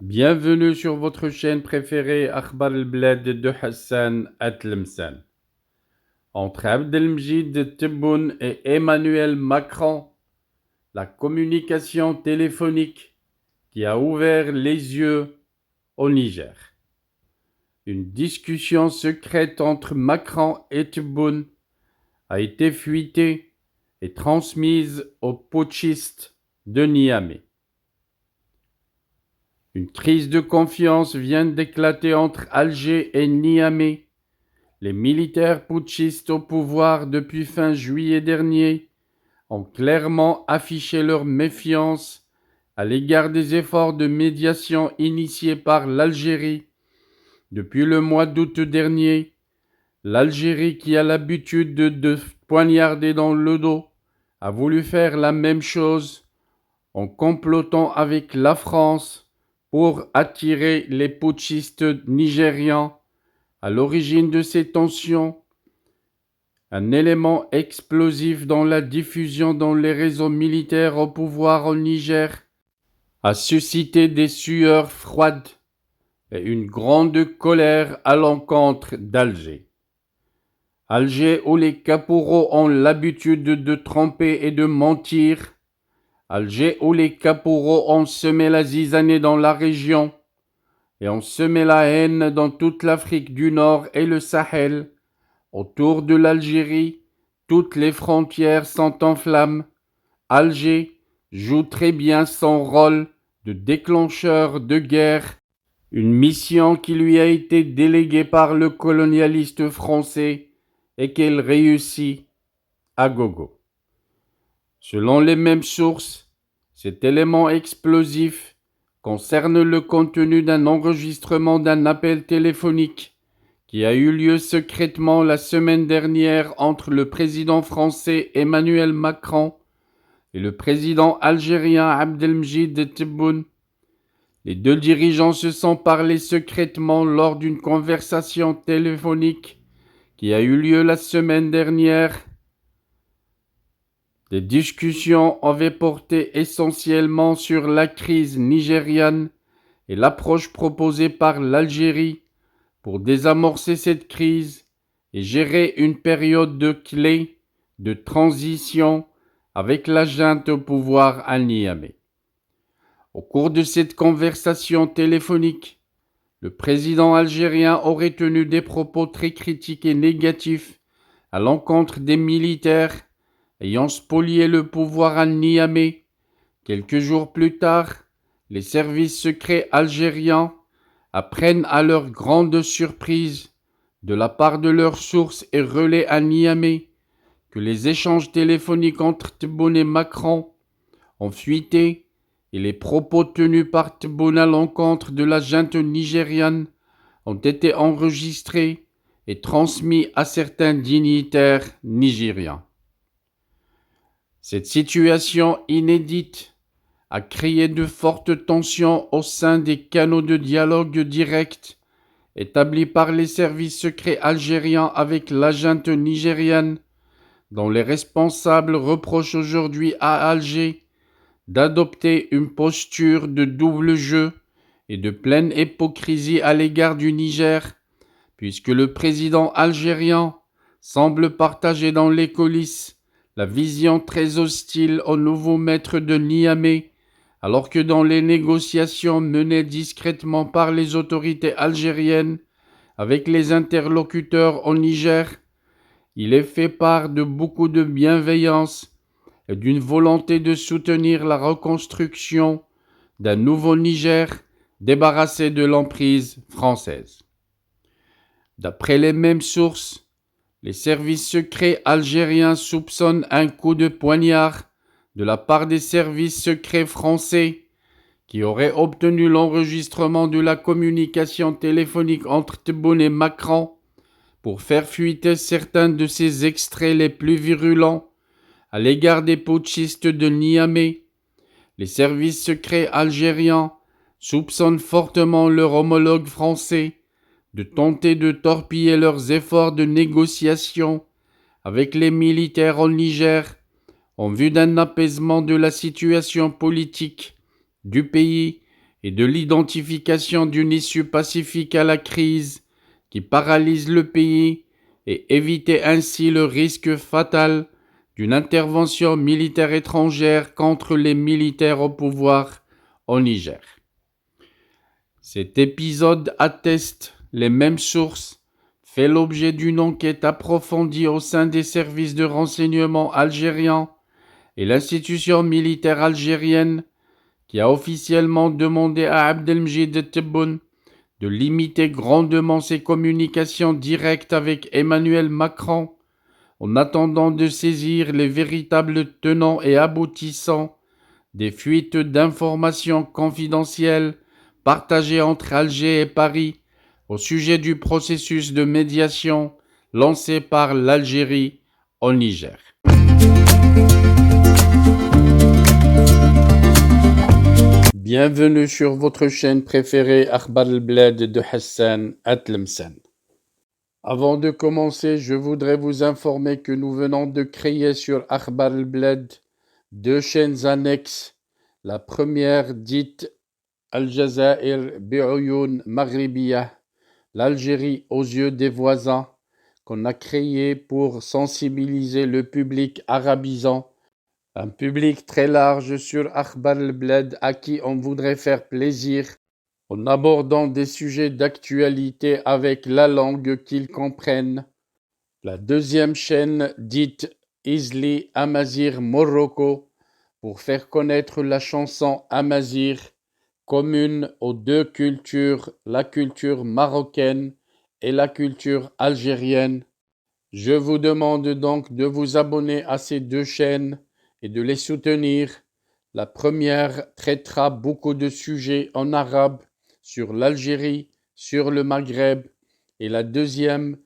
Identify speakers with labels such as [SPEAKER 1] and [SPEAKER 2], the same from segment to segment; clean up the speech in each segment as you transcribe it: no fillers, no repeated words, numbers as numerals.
[SPEAKER 1] Bienvenue sur votre chaîne préférée Akhbar el-Bled de Hassan Atlemsan. Entre Abdelmjid Tebboune et Emmanuel Macron, la communication téléphonique qui a ouvert les yeux au Niger. Une discussion secrète entre Macron et Tebboune a été fuitée et transmise aux putschistes de Niamey. Une crise de confiance vient d'éclater entre Alger et Niamey. Les militaires putschistes au pouvoir depuis fin juillet dernier ont clairement affiché leur méfiance à l'égard des efforts de médiation initiés par l'Algérie. Depuis le mois d'août dernier, l'Algérie, qui a l'habitude de poignarder dans le dos, a voulu faire la même chose en complotant avec la France pour attirer les putschistes nigérians à l'origine de ces tensions. Un élément explosif dans la diffusion dans les réseaux militaires au pouvoir au Niger a suscité des sueurs froides et une grande colère à l'encontre d'Alger. Alger, où les caporaux ont l'habitude de tromper et de mentir, Alger, où les caporaux ont semé la zizanie dans la région et ont semé la haine dans toute l'Afrique du Nord et le Sahel. Autour de l'Algérie, toutes les frontières sont en flammes. Alger joue très bien son rôle de déclencheur de guerre, une mission qui lui a été déléguée par le colonialiste français et qu'elle réussit à gogo. Selon les mêmes sources, cet élément explosif concerne le contenu d'un enregistrement d'un appel téléphonique qui a eu lieu secrètement la semaine dernière entre le président français Emmanuel Macron et le président algérien Abdelmjid Tebboune. Les deux dirigeants se sont parlé secrètement lors d'une conversation téléphonique qui a eu lieu la semaine dernière. Les discussions avaient porté essentiellement sur la crise nigériane et l'approche proposée par l'Algérie pour désamorcer cette crise et gérer une période de clé de transition avec la junte au pouvoir à Niamey. Au cours de cette conversation téléphonique, le président algérien aurait tenu des propos très critiques et négatifs à l'encontre des militaires ayant spolié le pouvoir à Niamey. Quelques jours plus tard, les services secrets algériens apprennent à leur grande surprise, de la part de leurs sources et relais à Niamey, que les échanges téléphoniques entre Tebboune et Macron ont fuité et les propos tenus par Tebboune à l'encontre de la junte nigériane ont été enregistrés et transmis à certains dignitaires nigérians. Cette situation inédite a créé de fortes tensions au sein des canaux de dialogue direct établis par les services secrets algériens avec la junte nigériane, dont les responsables reprochent aujourd'hui à Alger d'adopter une posture de double jeu et de pleine hypocrisie à l'égard du Niger, puisque le président algérien semble partager dans les coulisses la vision très hostile au nouveau maître de Niamey, alors que dans les négociations menées discrètement par les autorités algériennes avec les interlocuteurs au Niger, il est fait part de beaucoup de bienveillance et d'une volonté de soutenir la reconstruction d'un nouveau Niger débarrassé de l'emprise française. D'après les mêmes sources, les services secrets algériens soupçonnent un coup de poignard de la part des services secrets français qui auraient obtenu l'enregistrement de la communication téléphonique entre Tebboune et Macron pour faire fuiter certains de ces extraits les plus virulents à l'égard des putschistes de Niamey. Les services secrets algériens soupçonnent fortement leur homologue français de tenter de torpiller leurs efforts de négociation avec les militaires au Niger en vue d'un apaisement de la situation politique du pays et de l'identification d'une issue pacifique à la crise qui paralyse le pays et éviter ainsi le risque fatal d'une intervention militaire étrangère contre les militaires au pouvoir au Niger. Cet épisode atteste les mêmes sources, fait l'objet d'une enquête approfondie au sein des services de renseignement algériens et l'institution militaire algérienne qui a officiellement demandé à Abdelmjid Tebboune de limiter grandement ses communications directes avec Emmanuel Macron en attendant de saisir les véritables tenants et aboutissants des fuites d'informations confidentielles partagées entre Alger et Paris au sujet du processus de médiation lancé par l'Algérie au Niger. Bienvenue sur votre chaîne préférée Akhbar al-Bled de Hassan Atlemsen. Avant de commencer, je voudrais vous informer que nous venons de créer sur Akhbar al-Bled 2 chaînes annexes. La première dite Al-Jazair Bi'Oyoun Maghribiyah, l'Algérie aux yeux des voisins, qu'on a créée pour sensibiliser le public arabisant, un public très large sur Akhbar al-Bled à qui on voudrait faire plaisir en abordant des sujets d'actualité avec la langue qu'ils comprennent. La deuxième chaîne dite Izli Amazir Morocco pour faire connaître la chanson Amazir, commune aux deux cultures, la culture marocaine et la culture algérienne. Je vous demande donc de vous abonner à ces 2 chaînes et de les soutenir. La première traitera beaucoup de sujets en arabe sur l'Algérie, sur le Maghreb, et la deuxième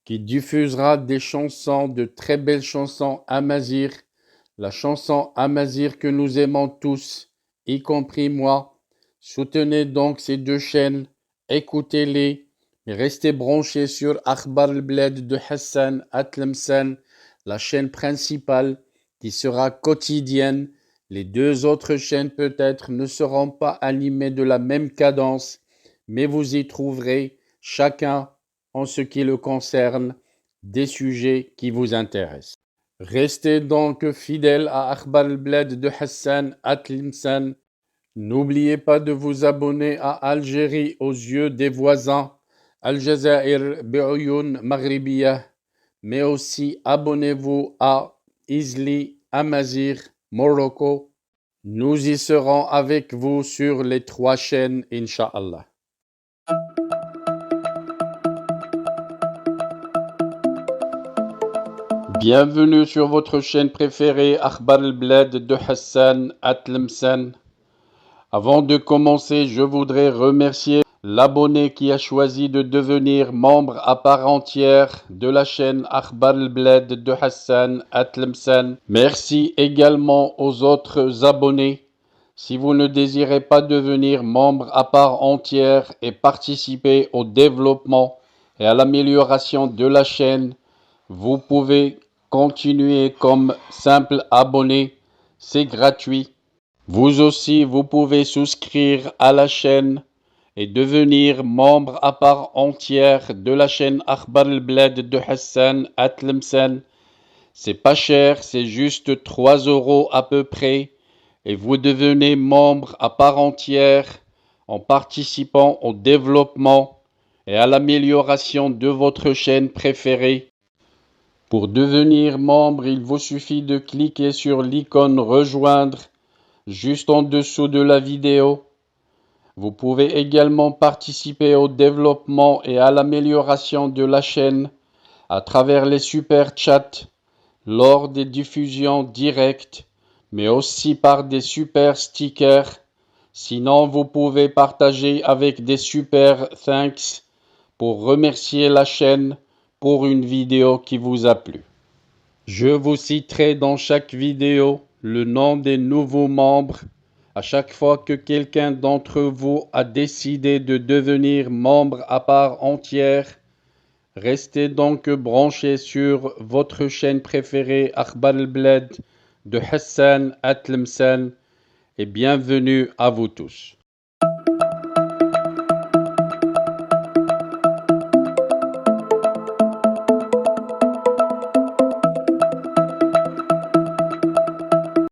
[SPEAKER 1] qui diffusera des chansons, de très belles chansons amazigh, la chanson amazigh que nous aimons tous, y compris moi. Soutenez donc ces 2 chaînes, écoutez-les, et restez branchés sur Akhbar al-Bled de Hassan Atlemsen, la chaîne principale qui sera quotidienne. Les 2 autres chaînes peut-être ne seront pas animées de la même cadence, mais vous y trouverez chacun, en ce qui le concerne, des sujets qui vous intéressent. Restez donc fidèles à Akhbar al-Bled de Hassan Atlemsen. N'oubliez pas de vous abonner à Algérie aux yeux des voisins, Al-Jazair Bi'Oyoun Maghribiyah, mais aussi abonnez-vous à Izli Amazir Morocco. Nous y serons avec vous sur les 3 chaînes, Inch'Allah. Bienvenue sur votre chaîne préférée Akhbar al-Bled de Hassan Atlemsen. Avant de commencer, je voudrais remercier l'abonné qui a choisi de devenir membre à part entière de la chaîne Akhbar al-Bled de Hassan Atlemsen. Merci également aux autres abonnés. Si vous ne désirez pas devenir membre à part entière et participer au développement et à l'amélioration de la chaîne, vous pouvez continuer comme simple abonné. C'est gratuit. Vous aussi, vous pouvez souscrire à la chaîne et devenir membre à part entière de la chaîne Akhbar al-Bled de Hassan Atlemsen. C'est pas cher, c'est juste 3 € à peu près et vous devenez membre à part entière en participant au développement et à l'amélioration de votre chaîne préférée. Pour devenir membre, il vous suffit de cliquer sur l'icône rejoindre juste en dessous de la vidéo. Vous pouvez également participer au développement et à l'amélioration de la chaîne à travers les super chats lors des diffusions directes, mais aussi par des super stickers. Sinon, vous pouvez partager avec des super thanks pour remercier la chaîne pour une vidéo qui vous a plu. Je vous citerai dans chaque vidéo le nom des nouveaux membres à chaque fois que quelqu'un d'entre vous a décidé de devenir membre à part entière. Restez donc branchés sur votre chaîne préférée Akhbar al-Bled de Hassan Atlemsen et bienvenue à vous tous.